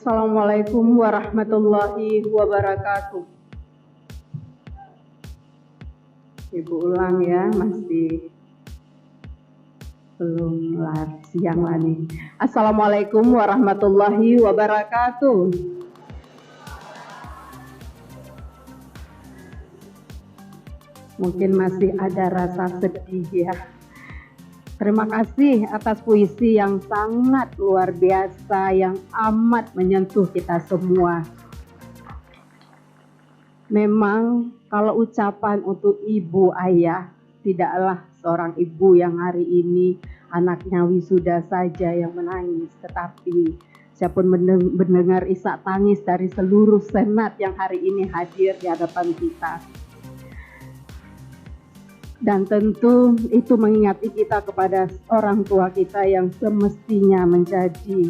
Assalamualaikum warahmatullahi wabarakatuh. Ibu ulang ya, masih belum siang lagi. Assalamualaikum warahmatullahi wabarakatuh. Mungkin masih ada rasa sedih ya. Terima kasih atas puisi yang sangat luar biasa, yang amat menyentuh kita semua. Memang kalau ucapan untuk ibu ayah, tidaklah seorang ibu yang hari ini anaknya wisuda saja yang menangis, tetapi saya pun mendengar isak tangis dari seluruh senat yang hari ini hadir di hadapan kita. Dan tentu itu mengingati kita kepada orang tua kita yang semestinya menjadi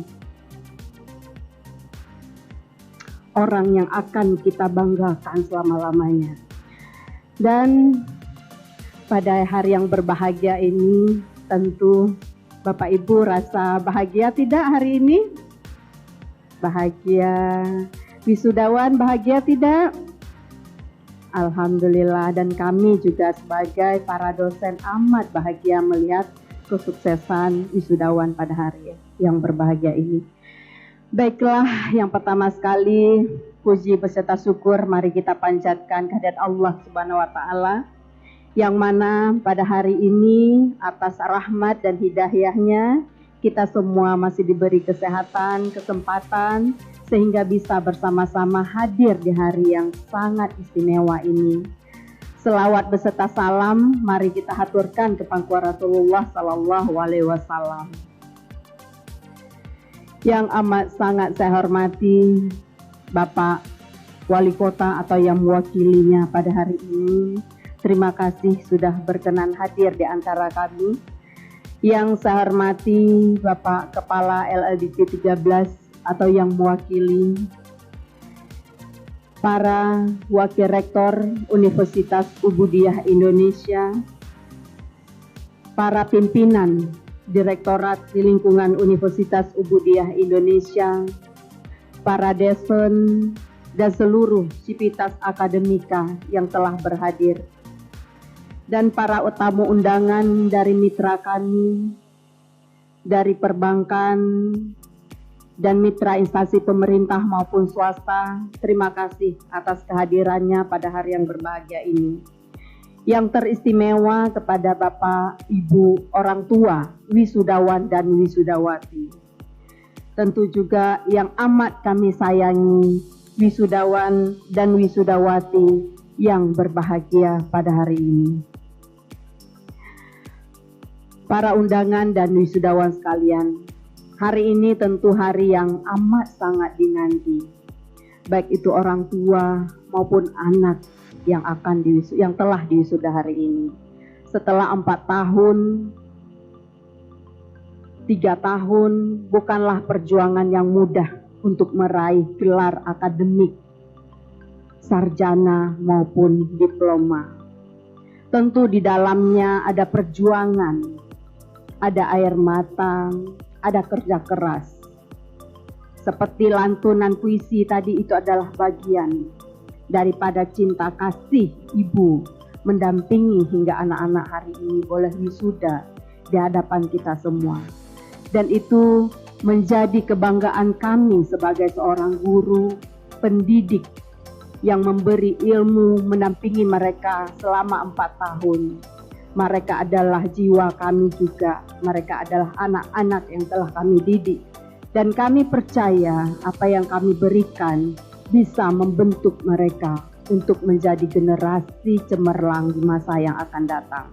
orang yang akan kita banggakan selama-lamanya. Dan pada hari yang berbahagia ini, tentu Bapak Ibu rasa bahagia tidak hari ini? Bahagia. Wisudawan bahagia tidak? Alhamdulillah, dan kami juga sebagai para dosen amat bahagia melihat kesuksesan wisudawan pada hari yang berbahagia ini. Baiklah, yang pertama sekali puji beserta syukur mari kita panjatkan kehadirat Allah Subhanahu wa taala yang mana pada hari ini atas rahmat dan hidayahnya kita semua masih diberi kesehatan, kesempatan sehingga bisa bersama-sama hadir di hari yang sangat istimewa ini. Selawat beserta salam mari kita haturkan ke pangkuan Rasulullah Sallallahu Alaihi Wasallam. Yang amat sangat saya hormati Bapak Wali Kota atau yang mewakilinya pada hari ini. Terima kasih sudah berkenan hadir di antara kami. Yang saya hormati Bapak Kepala LLDP 13 atau yang mewakili para Wakil Rektor Universitas Ubudiyah Indonesia, para pimpinan Direktorat di lingkungan Universitas Ubudiyah Indonesia, para dosen dan seluruh sivitas akademika yang telah berhadir, dan para tamu undangan dari mitra kami, dari perbankan, dan mitra instansi pemerintah maupun swasta, terima kasih atas kehadirannya pada hari yang berbahagia ini. Yang teristimewa kepada Bapak, Ibu, orang tua, wisudawan dan wisudawati. Tentu juga yang amat kami sayangi, wisudawan dan wisudawati yang berbahagia pada hari ini. Para undangan dan wisudawan sekalian, hari ini tentu hari yang amat sangat dinanti, baik itu orang tua maupun anak yang telah diwisuda hari ini. Setelah 4 tahun, 3 tahun bukanlah perjuangan yang mudah untuk meraih gelar akademik, sarjana maupun diploma. Tentu di dalamnya ada perjuangan, ada air mata, ada kerja keras. Seperti lantunan puisi tadi, itu adalah bagian daripada cinta kasih ibu mendampingi hingga anak-anak hari ini boleh wisuda di hadapan kita semua. Dan itu menjadi kebanggaan kami sebagai seorang guru, pendidik yang memberi ilmu, mendampingi mereka selama 4 tahun. Mereka adalah jiwa kami juga, mereka adalah anak-anak yang telah kami didik. Dan kami percaya apa yang kami berikan bisa membentuk mereka untuk menjadi generasi cemerlang di masa yang akan datang.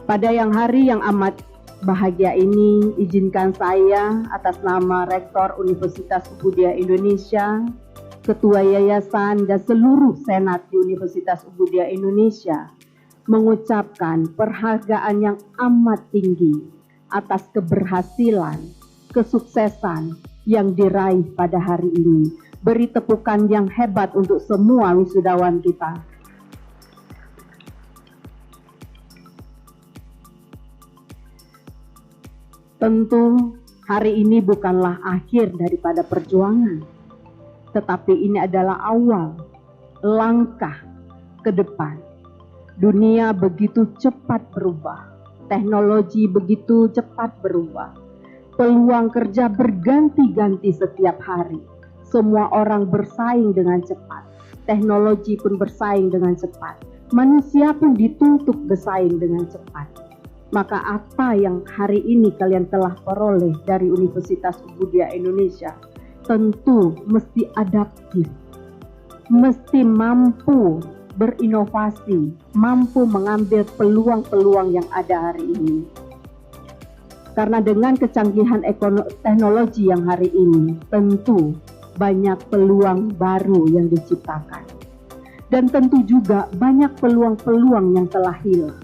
Pada hari yang amat bahagia ini, izinkan saya atas nama Rektor Universitas Ubudiyah Indonesia, Ketua Yayasan dan seluruh Senat di Universitas Ubudiyah Indonesia mengucapkan penghargaan yang amat tinggi atas keberhasilan, kesuksesan yang diraih pada hari ini. Beri tepukan yang hebat untuk semua wisudawan kita. Tentu Hari ini bukanlah akhir daripada perjuangan, tetapi ini adalah awal langkah ke depan. Dunia begitu cepat berubah, teknologi begitu cepat berubah, peluang kerja berganti-ganti setiap hari. Semua orang bersaing dengan cepat, teknologi pun bersaing dengan cepat, manusia pun dituntut bersaing dengan cepat. Maka apa yang hari ini kalian telah peroleh dari Universitas Ubudiyah Indonesia tentu mesti adaptif, mesti mampu berinovasi, mampu mengambil peluang-peluang yang ada hari ini. Karena dengan kecanggihan teknologi yang hari ini, tentu banyak peluang baru yang diciptakan. Dan tentu juga banyak peluang-peluang yang telah hilang.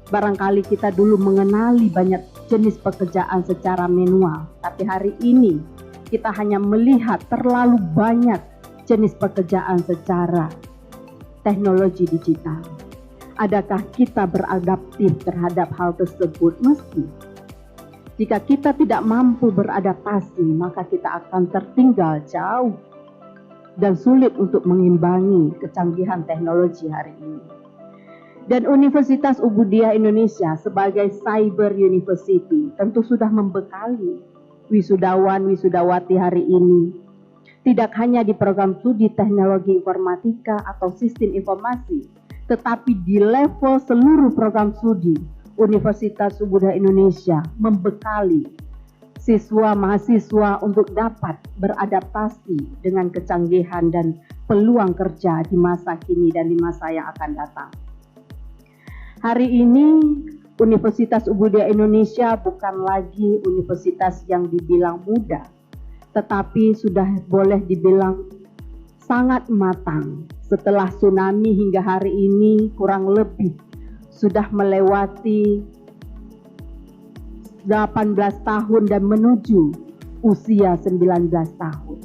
Barangkali kita dulu mengenali banyak jenis pekerjaan secara manual, tapi hari ini kita hanya melihat terlalu banyak jenis pekerjaan secara teknologi digital. Adakah kita beradaptif terhadap hal tersebut? Mesti. Jika kita tidak mampu beradaptasi, maka kita akan tertinggal jauh dan sulit untuk mengimbangi kecanggihan teknologi hari ini. Dan Universitas Ubudiyah Indonesia sebagai Cyber University tentu sudah membekali wisudawan-wisudawati hari ini. Tidak hanya di program studi teknologi informatika atau sistem informasi, tetapi di level seluruh program studi, Universitas Ubudiyah Indonesia membekali siswa mahasiswa untuk dapat beradaptasi dengan kecanggihan dan peluang kerja di masa kini dan di masa yang akan datang. Hari ini Universitas Ubudiyah Indonesia bukan lagi universitas yang dibilang muda, tetapi sudah boleh dibilang sangat matang. Setelah tsunami hingga hari ini kurang lebih sudah melewati 18 tahun dan menuju usia 19 tahun.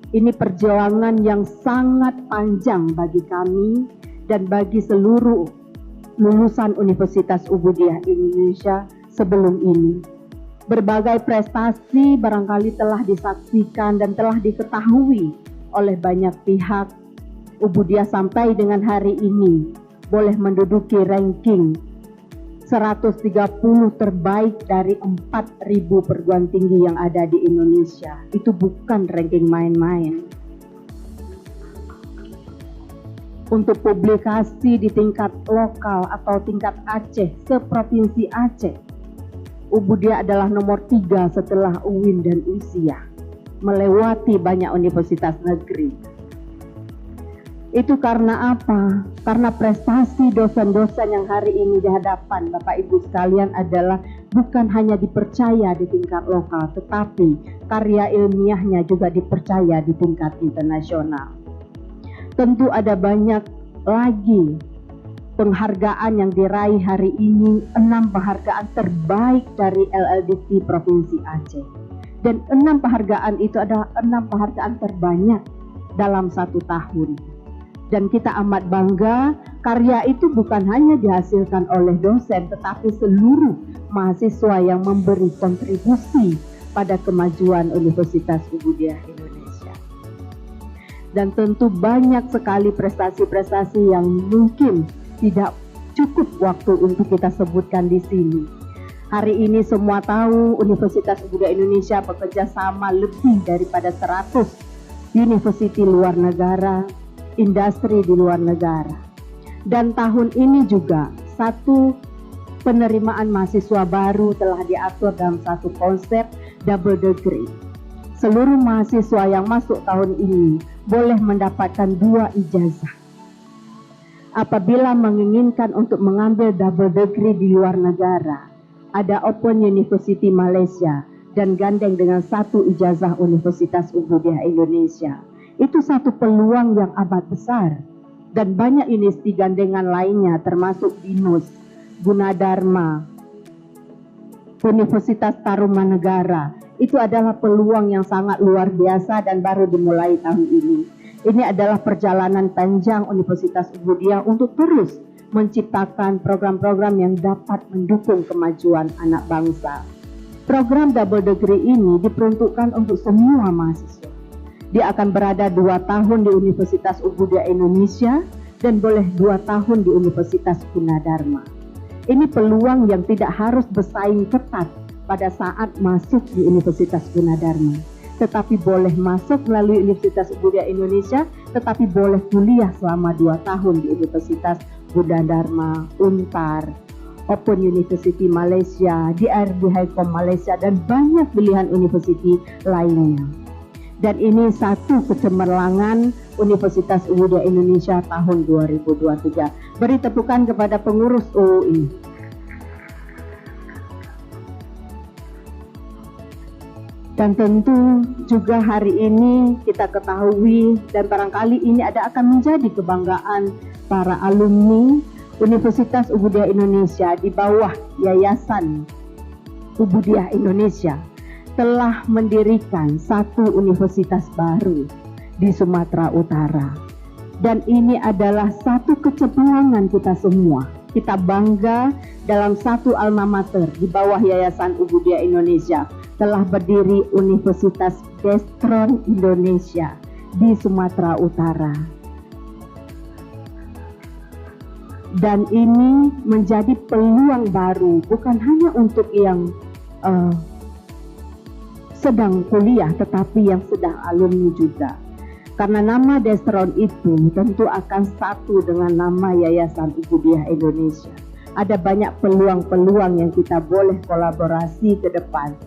Ini perjuangan yang sangat panjang bagi kami dan bagi seluruh lulusan Universitas Ubudiyah Indonesia sebelum ini. Berbagai prestasi barangkali telah disaksikan dan telah diketahui oleh banyak pihak. Ubudiyah sampai dengan hari ini boleh menduduki ranking 130 terbaik dari 4.000 perguruan tinggi yang ada di Indonesia. Itu bukan ranking main-main. Untuk publikasi di tingkat lokal atau tingkat Aceh, seprovinsi Aceh, Ubudiyah adalah nomor 3 setelah UIN dan USIA, melewati banyak universitas negeri. Itu karena apa? Karena prestasi dosen-dosen yang hari ini di hadapan Bapak Ibu sekalian adalah bukan hanya dipercaya di tingkat lokal, tetapi karya ilmiahnya juga dipercaya di tingkat internasional. Tentu ada banyak lagi penghargaan yang diraih hari ini, 6 penghargaan terbaik dari LLDT Provinsi Aceh. Dan 6 penghargaan itu adalah 6 penghargaan terbanyak dalam 1 tahun. Dan kita amat bangga, karya itu bukan hanya dihasilkan oleh dosen, tetapi seluruh mahasiswa yang memberi kontribusi pada kemajuan Universitas Ubudiyah Indonesia. Dan tentu banyak sekali prestasi-prestasi yang mungkin tidak cukup waktu untuk kita sebutkan di sini. Hari ini semua tahu Universitas Ubudiyah Indonesia bekerja sama lebih daripada 100 universiti luar negara, industri di luar negara. Dan tahun ini juga satu penerimaan mahasiswa baru telah diatur dalam satu konsep double degree. Seluruh mahasiswa yang masuk tahun ini boleh mendapatkan 2 ijazah. Apabila menginginkan untuk mengambil double degree di luar negara, ada Open University Malaysia dan gandeng dengan 1 ijazah Universitas Ubudiyah Indonesia. Itu satu peluang yang amat besar. Dan banyak universiti gandengan lainnya termasuk BINUS, Gunadarma, Universitas Tarumanegara. Itu adalah peluang yang sangat luar biasa dan baru dimulai tahun ini. Ini adalah perjalanan panjang Universitas Ubudiyah untuk terus menciptakan program-program yang dapat mendukung kemajuan anak bangsa. Program double degree ini diperuntukkan untuk semua mahasiswa. Dia akan berada 2 tahun di Universitas Ubudaya Indonesia dan boleh 2 tahun di Universitas Gunadarma. Ini peluang yang tidak harus bersaing ketat pada saat masuk di Universitas Gunadarma, tetapi boleh masuk melalui Universitas Ubudaya Indonesia, tetapi boleh kuliah selama 2 tahun di Universitas Gunadarma, Untar, Open University Malaysia, DRD Highcom Malaysia, dan banyak pilihan universiti lainnya. Dan ini satu kecemerlangan Universitas Ubudaya Indonesia tahun 2023. Beri tepukan kepada pengurus UUI. Dan tentu juga hari ini kita ketahui dan barangkali ini akan menjadi kebanggaan para alumni Universitas Ubudaya Indonesia di bawah Yayasan Ubudaya Indonesia telah mendirikan satu universitas baru di Sumatera Utara. Dan ini adalah satu kecemerlangan kita semua. Kita bangga dalam satu alma mater di bawah Yayasan Ubudaya Indonesia telah berdiri Universitas Destron Indonesia di Sumatera Utara. Dan ini menjadi peluang baru bukan hanya untuk yang sedang kuliah, tetapi yang sedang alumni juga. Karena nama Destron itu tentu akan satu dengan nama Yayasan Ubudaya Indonesia. Ada banyak peluang-peluang yang kita boleh kolaborasi ke depan.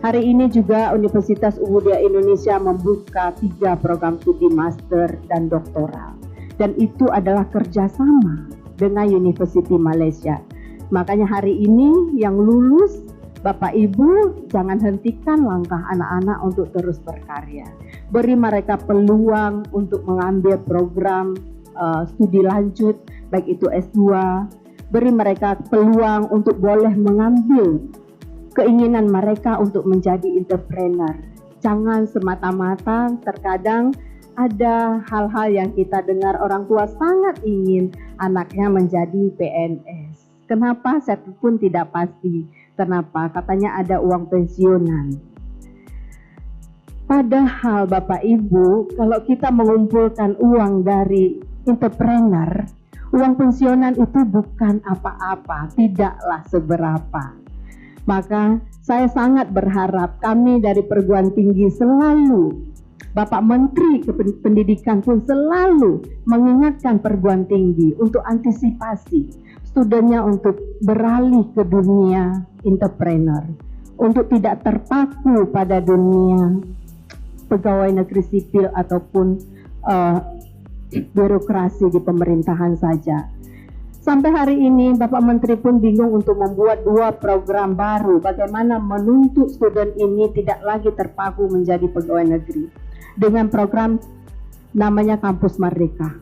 Hari ini juga Universitas Ubudaya Indonesia membuka 3 program studi master dan doktoral. Dan itu adalah kerjasama dengan University Malaysia. Makanya hari ini yang lulus, Bapak Ibu jangan hentikan langkah anak-anak untuk terus berkarya. Beri mereka peluang untuk mengambil program studi lanjut, baik itu S2. Beri mereka peluang untuk boleh mengambil keinginan mereka untuk menjadi entrepreneur. Jangan semata-mata, terkadang ada hal-hal yang kita dengar orang tua sangat ingin anaknya menjadi PNS. Kenapa? Saya pun tidak pasti. Kenapa? Katanya ada uang pensiunan. Padahal Bapak Ibu, kalau kita mengumpulkan uang dari entrepreneur, uang pensiunan itu bukan apa-apa, tidaklah seberapa. Maka saya sangat berharap kami dari perguruan tinggi selalu, Bapak Menteri Pendidikan pun selalu mengingatkan perguruan tinggi untuk antisipasi studennya untuk beralih ke dunia entrepreneur, untuk tidak terpaku pada dunia pegawai negeri sipil ataupun birokrasi di pemerintahan saja. Sampai hari ini Bapak Menteri pun bingung untuk membuat 2 program baru, bagaimana menuntut student ini tidak lagi terpaku menjadi pegawai negeri dengan program namanya Kampus Merdeka.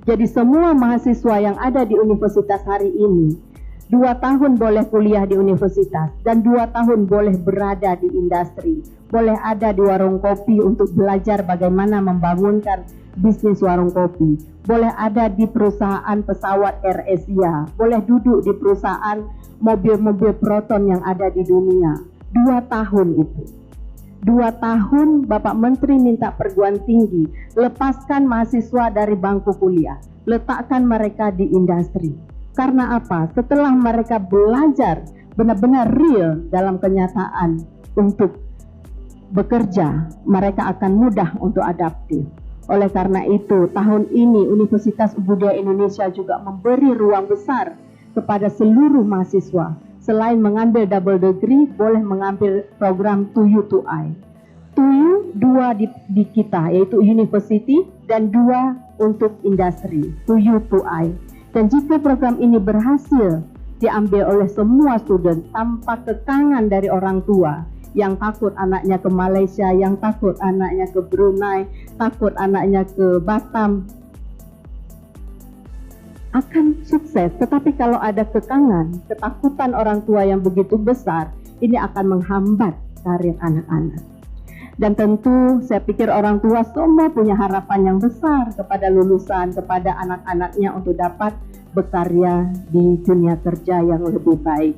Jadi semua mahasiswa yang ada di universitas hari ini 2 tahun boleh kuliah di universitas dan 2 tahun boleh berada di industri, boleh ada di warung kopi untuk belajar bagaimana membangunkan bisnis warung kopi, boleh ada di perusahaan pesawat Air Asia, boleh duduk di perusahaan mobil-mobil Proton yang ada di dunia. 2 tahun itu. 2 tahun Bapak Menteri minta perguruan tinggi, lepaskan mahasiswa dari bangku kuliah, letakkan mereka di industri. Karena apa? Setelah mereka belajar benar-benar real dalam kenyataan untuk bekerja, mereka akan mudah untuk adaptif. Oleh karena itu, tahun ini Universitas Ubudaya Indonesia juga memberi ruang besar kepada seluruh mahasiswa. Selain mengambil double degree, boleh mengambil program 2U 2I. 2U 2 di kita, yaitu university, dan 2 untuk industri, 2U 2I. Dan jika program ini berhasil diambil oleh semua student tanpa kekangan dari orang tua, yang takut anaknya ke Malaysia, yang takut anaknya ke Brunei, takut anaknya ke Batam, akan sukses. Tetapi kalau ada kekangan, ketakutan orang tua yang begitu besar, ini akan menghambat karir anak-anak. Dan tentu saya pikir orang tua semua punya harapan yang besar kepada lulusan, kepada anak-anaknya untuk dapat berkarya di dunia kerja yang lebih baik.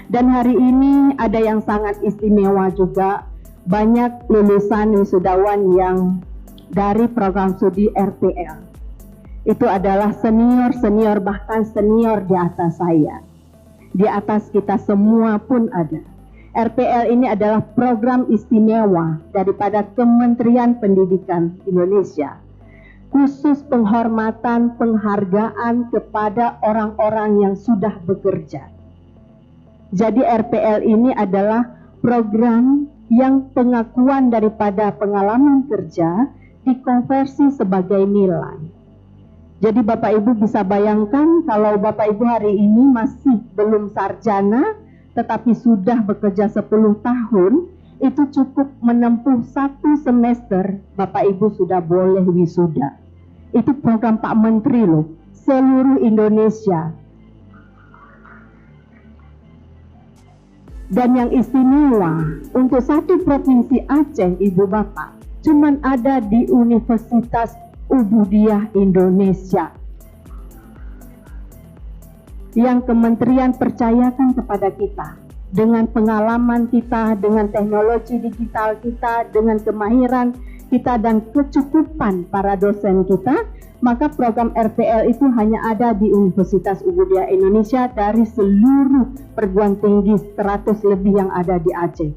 Dan hari ini ada yang sangat istimewa juga, banyak lulusan wisudawan yang dari program studi RPL. Itu adalah senior-senior, bahkan senior di atas saya. Di atas kita semua pun ada. RPL ini adalah program istimewa daripada Kementerian Pendidikan Indonesia. Khusus penghormatan, penghargaan kepada orang-orang yang sudah bekerja. Jadi RPL ini adalah program yang pengakuan daripada pengalaman kerja dikonversi sebagai nilai. Jadi Bapak Ibu bisa bayangkan kalau Bapak Ibu hari ini masih belum sarjana tetapi sudah bekerja 10 tahun, itu cukup menempuh 1 semester Bapak Ibu sudah boleh wisuda. Itu program Pak Menteri loh, seluruh Indonesia. Dan yang istimewa untuk satu provinsi Aceh, Ibu Bapak, cuman ada di Universitas Ubudiyah Indonesia. Yang kementerian percayakan kepada kita. Dengan pengalaman kita, dengan teknologi digital kita, dengan kemahiran kita dan kecukupan para dosen kita, maka program RPL itu hanya ada di Universitas Ubudiyah Indonesia dari seluruh perguruan tinggi 100 lebih yang ada di Aceh.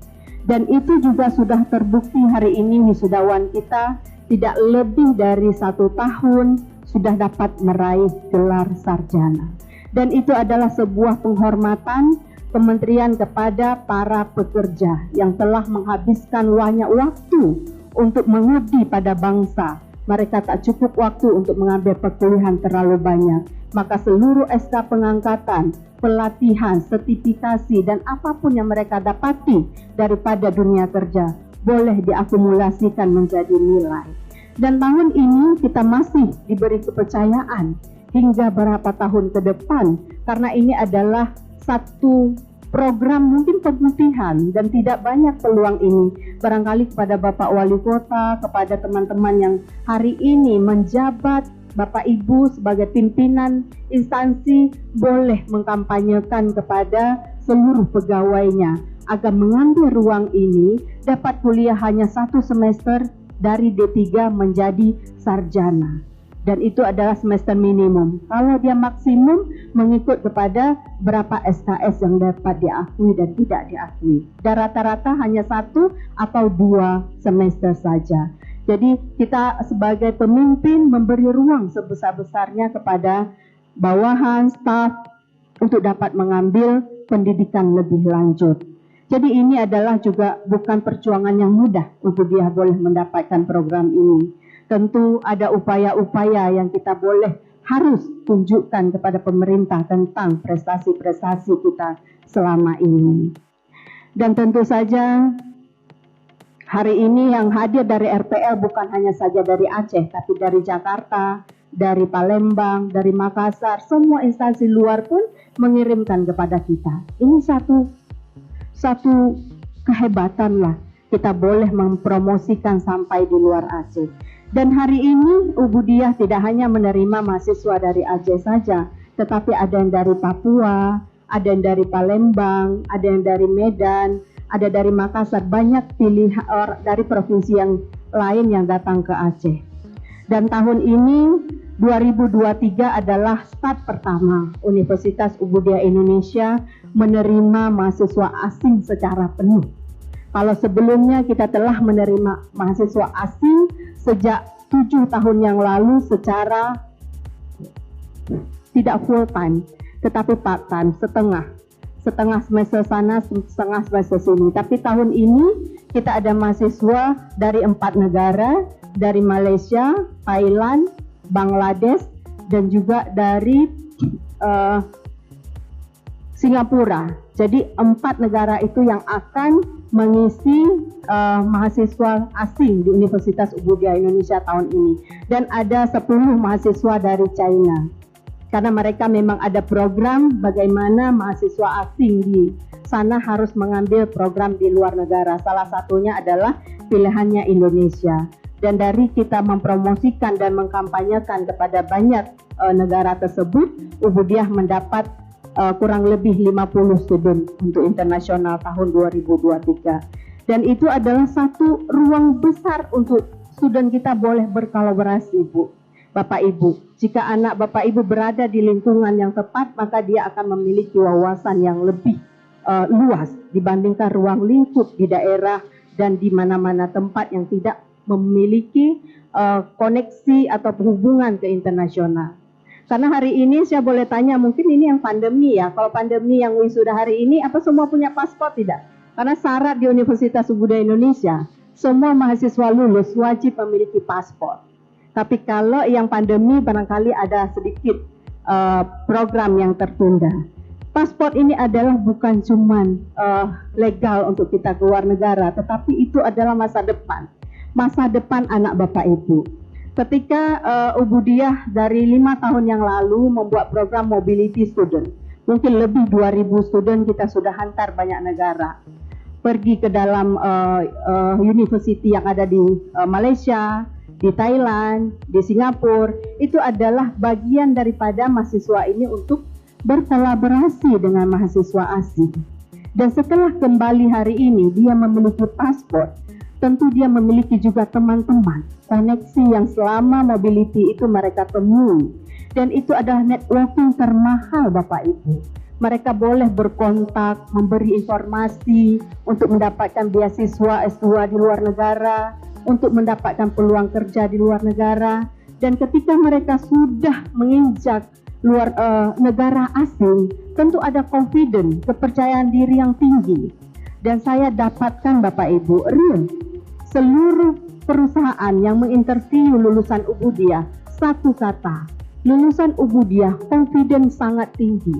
Dan itu juga sudah terbukti hari ini wisudawan kita tidak lebih dari 1 tahun sudah dapat meraih gelar sarjana. Dan itu adalah sebuah penghormatan kementerian kepada para pekerja yang telah menghabiskan banyak waktu untuk mengabdi pada bangsa. Mereka tak cukup waktu untuk mengambil perkuliahan terlalu banyak. Maka seluruh SK pengangkatan, pelatihan, sertifikasi, dan apapun yang mereka dapati daripada dunia kerja boleh diakumulasikan menjadi nilai. Dan tahun ini kita masih diberi kepercayaan hingga berapa tahun ke depan, karena ini adalah satu program mungkin pemutihan dan tidak banyak peluang ini. Barangkali kepada Bapak Wali Kota, kepada teman-teman yang hari ini menjabat, Bapak Ibu sebagai pimpinan instansi boleh mengkampanyekan kepada seluruh pegawainya agar mengambil ruang ini dapat kuliah hanya 1 semester dari D3 menjadi sarjana. Dan itu adalah semester minimum. Kalau dia maksimum mengikut kepada berapa SKS yang dapat diakui dan tidak diakui. Dan rata-rata hanya 1 atau 2 semester saja. Jadi kita sebagai pemimpin memberi ruang sebesar-besarnya kepada bawahan, staf untuk dapat mengambil pendidikan lebih lanjut. Jadi ini adalah juga bukan perjuangan yang mudah untuk dia boleh mendapatkan program ini. Tentu ada upaya-upaya yang kita boleh harus tunjukkan kepada pemerintah tentang prestasi-prestasi kita selama ini. Dan tentu saja hari ini yang hadir dari RPL bukan hanya saja dari Aceh, tapi dari Jakarta, dari Palembang, dari Makassar, semua instansi luar pun mengirimkan kepada kita. Ini satu kehebatan lah, kita boleh mempromosikan sampai di luar Aceh. Dan hari ini Ubudiyah tidak hanya menerima mahasiswa dari Aceh saja, tetapi ada yang dari Papua, ada yang dari Palembang, ada yang dari Medan, ada dari Makassar, banyak pilihan dari provinsi yang lain yang datang ke Aceh. Dan tahun ini 2023 adalah start pertama Universitas Ubudiyah Indonesia menerima mahasiswa asing secara penuh. Kalau sebelumnya kita telah menerima mahasiswa asing sejak 7 tahun yang lalu secara tidak full time, tetapi part time, setengah semester sana, setengah semester sini. Tapi tahun ini kita ada mahasiswa dari 4 negara, dari Malaysia, Thailand, Bangladesh, dan juga dari Singapura. Jadi 4 negara itu yang akan mengisi mahasiswa asing di Universitas Ubudiyah Indonesia tahun ini. Dan ada 10 mahasiswa dari China. Karena mereka memang ada program bagaimana mahasiswa asing di sana harus mengambil program di luar negara. Salah satunya adalah pilihannya Indonesia. Dan dari kita mempromosikan dan mengkampanyekan kepada banyak negara tersebut, Ubudiyah mendapat kurang lebih 50 student untuk internasional tahun 2023. Dan itu adalah satu ruang besar untuk student kita boleh berkolaborasi, Bu, Bapak Ibu. Jika anak Bapak Ibu berada di lingkungan yang tepat, maka dia akan memiliki wawasan yang lebih luas dibandingkan ruang lingkup di daerah dan di mana-mana tempat yang tidak memiliki koneksi atau hubungan ke internasional. Karena hari ini saya boleh tanya, mungkin ini yang pandemi ya. Kalau pandemi yang wisuda hari ini, apa semua punya paspor tidak? Karena syarat di Universitas Budaya Indonesia, semua mahasiswa lulus wajib memiliki paspor. Tapi kalau yang pandemi barangkali ada sedikit program yang tertunda. Paspor ini adalah bukan cuman legal untuk kita keluar negara, tetapi itu adalah masa depan anak Bapak Ibu. Ketika Ubudiyah dari 5 tahun yang lalu membuat program mobility student, mungkin lebih 2000 student kita sudah hantar banyak negara, pergi ke dalam university yang ada di Malaysia, di Thailand, di Singapura. Itu adalah bagian daripada mahasiswa ini untuk berkolaborasi dengan mahasiswa asing. Dan setelah kembali hari ini, dia memiliki paspor. Tentu dia memiliki juga teman-teman, koneksi yang selama mobility itu mereka temui. Dan itu adalah networking termahal Bapak Ibu. Mereka boleh berkontak, memberi informasi untuk mendapatkan beasiswa S2 di luar negara, untuk mendapatkan peluang kerja di luar negara. Dan ketika mereka sudah menginjak luar negara asing, tentu ada confidence, kepercayaan diri yang tinggi. Dan saya dapatkan Bapak Ibu, real, seluruh perusahaan yang menginterview lulusan Ubudiyah, satu kata, lulusan Ubudiyah confidence sangat tinggi.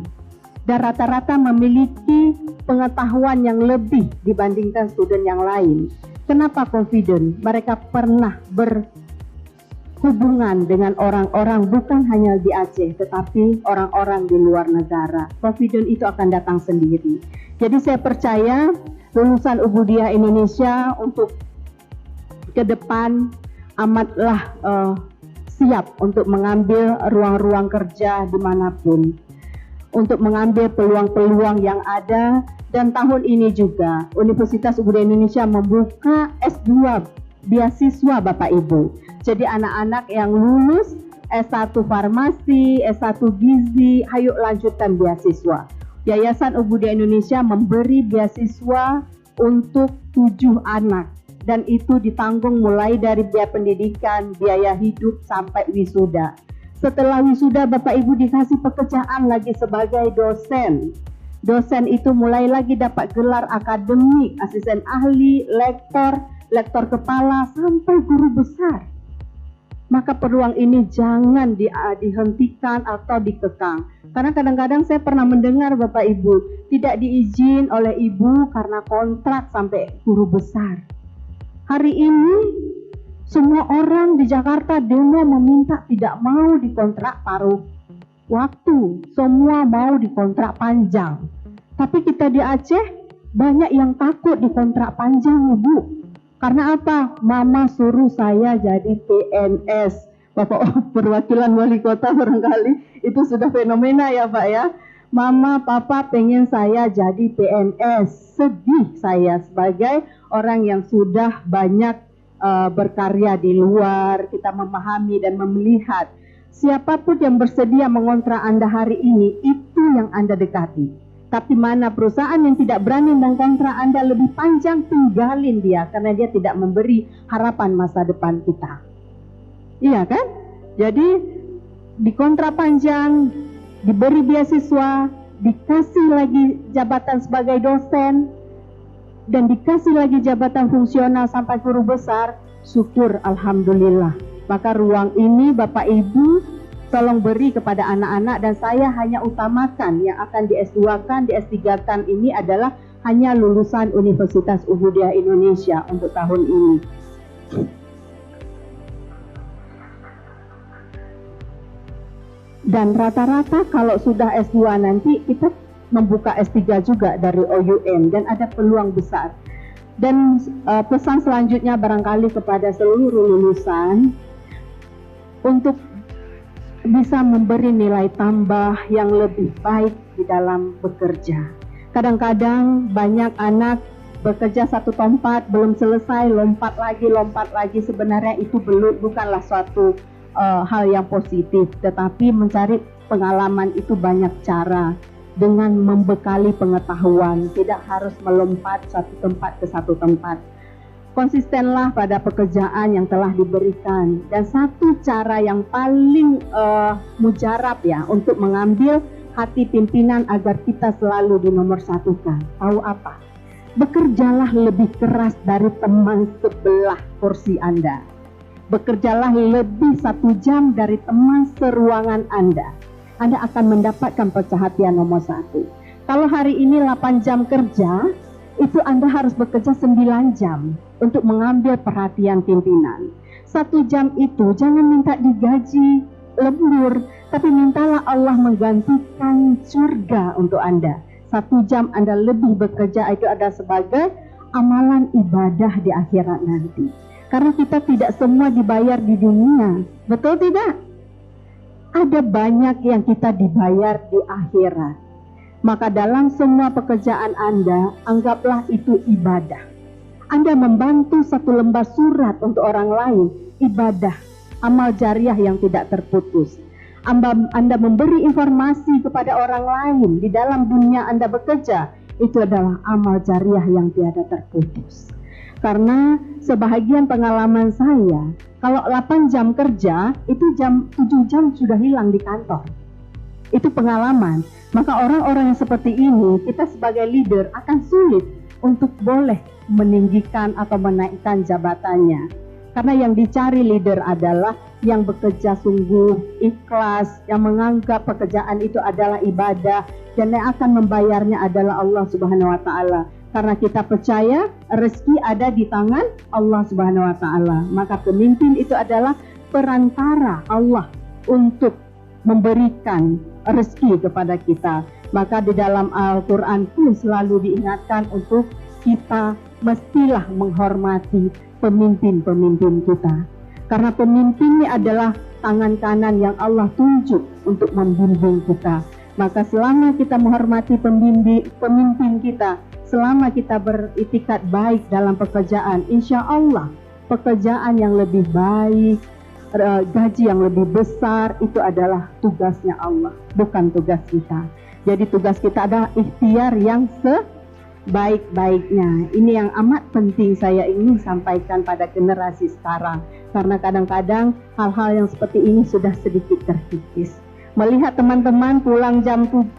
Dan rata-rata memiliki pengetahuan yang lebih dibandingkan student yang lain. Kenapa confident? Mereka pernah berhubungan dengan orang-orang bukan hanya di Aceh, tetapi orang-orang di luar negara. Confident itu akan datang sendiri. Jadi saya percaya lulusan Ubudiyah Indonesia untuk ke depan amatlah siap untuk mengambil ruang-ruang kerja dimanapun, untuk mengambil peluang-peluang yang ada. Dan tahun ini juga Universitas Budaya Indonesia membuka S2 beasiswa Bapak Ibu. Jadi anak-anak yang lulus S1 farmasi, S1 gizi, ayo lanjutkan beasiswa. Yayasan Budaya Indonesia memberi beasiswa untuk 7 anak. Dan itu ditanggung mulai dari biaya pendidikan, biaya hidup sampai wisuda. Setelah wisuda Bapak Ibu dikasih pekerjaan lagi sebagai dosen. Dosen itu mulai lagi dapat gelar akademik, asisten ahli, lektor kepala, sampai guru besar. Maka peluang ini jangan dihentikan atau dikekang. Karena kadang-kadang saya pernah mendengar Bapak Ibu, tidak diizin oleh ibu karena kontrak sampai guru besar. Hari ini semua orang di Jakarta demo meminta tidak mau dikontrak paruh waktu, semua mau dikontrak panjang. Tapi kita di Aceh banyak yang takut dikontrak panjang, Ibu. Karena apa? Mama suruh saya jadi PNS. Bapak perwakilan wali kota barangkali itu sudah fenomena ya Pak ya. Mama, papa pengen saya jadi PNS. Sedih saya sebagai orang yang sudah banyak berkarya di luar. Kita memahami dan melihat siapapun yang bersedia mengontrak Anda hari ini, itu yang Anda dekati. Tapi mana perusahaan yang tidak berani mengkontrak Anda lebih panjang, tinggalin dia. Karena dia tidak memberi harapan masa depan kita. Iya kan? Jadi dikontrak panjang, diberi beasiswa, dikasih lagi jabatan sebagai dosen, dan dikasih lagi jabatan fungsional sampai guru besar. Syukur, alhamdulillah. Maka ruang ini Bapak Ibu tolong beri kepada anak-anak, dan saya hanya utamakan yang akan di S2-kan, di S3-kan ini adalah hanya lulusan Universitas Budaya Indonesia untuk tahun ini. Dan rata-rata kalau sudah S2 nanti kita membuka S3 juga dari OUN dan ada peluang besar. Dan pesan selanjutnya barangkali kepada seluruh lulusan untuk bisa memberi nilai tambah yang lebih baik di dalam bekerja. Kadang-kadang banyak anak bekerja satu tempat belum selesai, lompat lagi. Sebenarnya itu bukanlah suatu hal yang positif, tetapi mencari pengalaman itu banyak cara. Dengan membekali pengetahuan, tidak harus melompat satu tempat ke satu tempat. Konsistenlah pada pekerjaan yang telah diberikan. Dan satu cara yang paling mujarab ya untuk mengambil hati pimpinan agar kita selalu dinomorsatukan. Tahu apa? Bekerjalah lebih keras dari teman sebelah kursi Anda. Bekerjalah lebih 1 jam dari teman seruangan Anda. Anda akan mendapatkan perhatian nomor 1. Kalau hari ini 8 jam kerja, itu Anda harus bekerja 9 jam untuk mengambil perhatian pimpinan. 1 jam itu jangan minta digaji lembur, tapi mintalah Allah menggantikan surga untuk Anda. 1 jam Anda lebih bekerja itu ada sebagai amalan ibadah di akhirat nanti. Karena kita tidak semua dibayar di dunia, betul tidak? Ada banyak yang kita dibayar di akhirat. Maka dalam semua pekerjaan Anda, anggaplah itu ibadah. Anda membantu satu lembar surat untuk orang lain, ibadah, amal jariah yang tidak terputus. Anda memberi informasi kepada orang lain di dalam dunia Anda bekerja, itu adalah amal jariah yang tiada terputus. Karena sebahagian pengalaman saya, kalau 8 jam kerja, itu 7 jam sudah hilang di kantor. Itu pengalaman. Maka orang-orang yang seperti ini, kita sebagai leader akan sulit untuk boleh meninggikan atau menaikkan jabatannya. Karena yang dicari leader adalah yang bekerja sungguh, ikhlas, yang menganggap pekerjaan itu adalah ibadah, dan yang akan membayarnya adalah Allah Subhanahu wa Ta'ala. Karena kita percaya rezeki ada di tangan Allah Subhanahu wa Ta'ala. Maka pemimpin itu adalah perantara Allah untuk memberikan rezeki kepada kita. Maka di dalam Al-Quran pun selalu diingatkan untuk kita mestilah menghormati pemimpin-pemimpin kita. Karena pemimpin ini adalah tangan kanan yang Allah tunjuk untuk membimbing kita. Maka selama kita menghormati pemimpin kita, selama kita beritikat baik dalam pekerjaan, insya Allah pekerjaan yang lebih baik, gaji yang lebih besar, itu adalah tugasnya Allah, bukan tugas kita. Jadi tugas kita adalah ikhtiar yang sebaik-baiknya. Ini yang amat penting saya ingin sampaikan pada generasi sekarang. Karena kadang-kadang hal-hal yang seperti ini sudah sedikit terkikis. Melihat teman-teman pulang jam 4,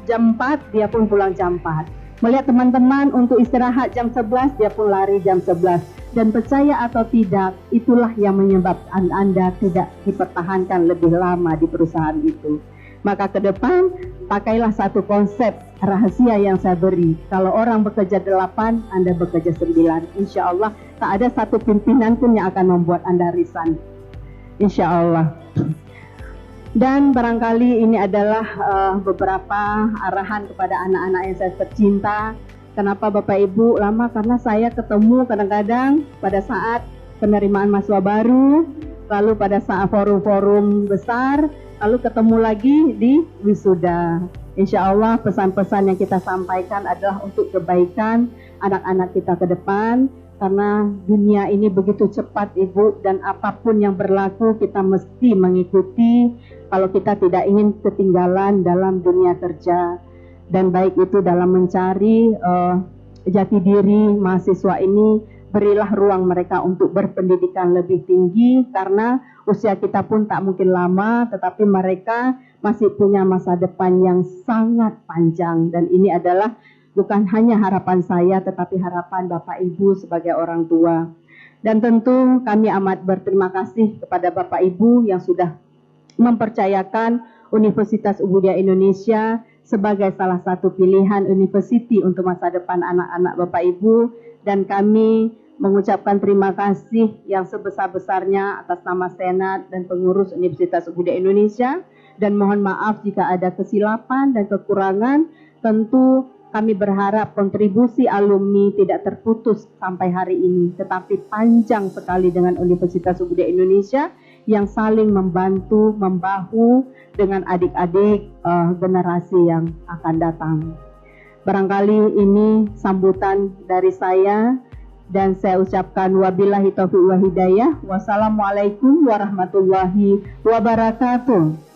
dia pun pulang jam 4. Melihat teman-teman untuk istirahat jam 11, dia pun lari jam 11. Dan percaya atau tidak, itulah yang menyebabkan Anda tidak dipertahankan lebih lama di perusahaan itu. Maka ke depan, pakailah satu konsep rahasia yang saya beri. Kalau orang bekerja 8, Anda bekerja 9. Insya Allah, tak ada satu pimpinan pun yang akan membuat Anda resign. Insya Allah. Dan barangkali ini adalah beberapa arahan kepada anak-anak yang saya tercinta. Kenapa Bapak Ibu lama? Karena saya ketemu kadang-kadang pada saat penerimaan mahasiswa baru, lalu pada saat forum-forum besar, lalu ketemu lagi di wisuda. Insya Allah pesan-pesan yang kita sampaikan adalah untuk kebaikan anak-anak kita ke depan. Karena dunia ini begitu cepat Ibu, dan apapun yang berlaku kita mesti mengikuti kalau kita tidak ingin ketinggalan dalam dunia kerja. Dan baik itu dalam mencari jati diri mahasiswa ini, berilah ruang mereka untuk berpendidikan lebih tinggi, karena usia kita pun tak mungkin lama, tetapi mereka masih punya masa depan yang sangat panjang. Dan ini adalah bukan hanya harapan saya, tetapi harapan Bapak Ibu sebagai orang tua. Dan tentu kami amat berterima kasih kepada Bapak Ibu yang sudah mempercayakan Universitas Ubudiyah Indonesia sebagai salah satu pilihan university untuk masa depan anak-anak Bapak Ibu. Dan kami mengucapkan terima kasih yang sebesar-besarnya atas nama Senat dan pengurus Universitas Ubudiyah Indonesia. Dan mohon maaf jika ada kesilapan dan kekurangan. Tentu kami berharap kontribusi alumni tidak terputus sampai hari ini, tetapi panjang sekali dengan Universitas Ubudiyah Indonesia yang saling membantu, membahu dengan adik-adik generasi yang akan datang. Barangkali ini sambutan dari saya, dan saya ucapkan wabillahi taufiq wa hidayah. Wassalamualaikum warahmatullahi wabarakatuh.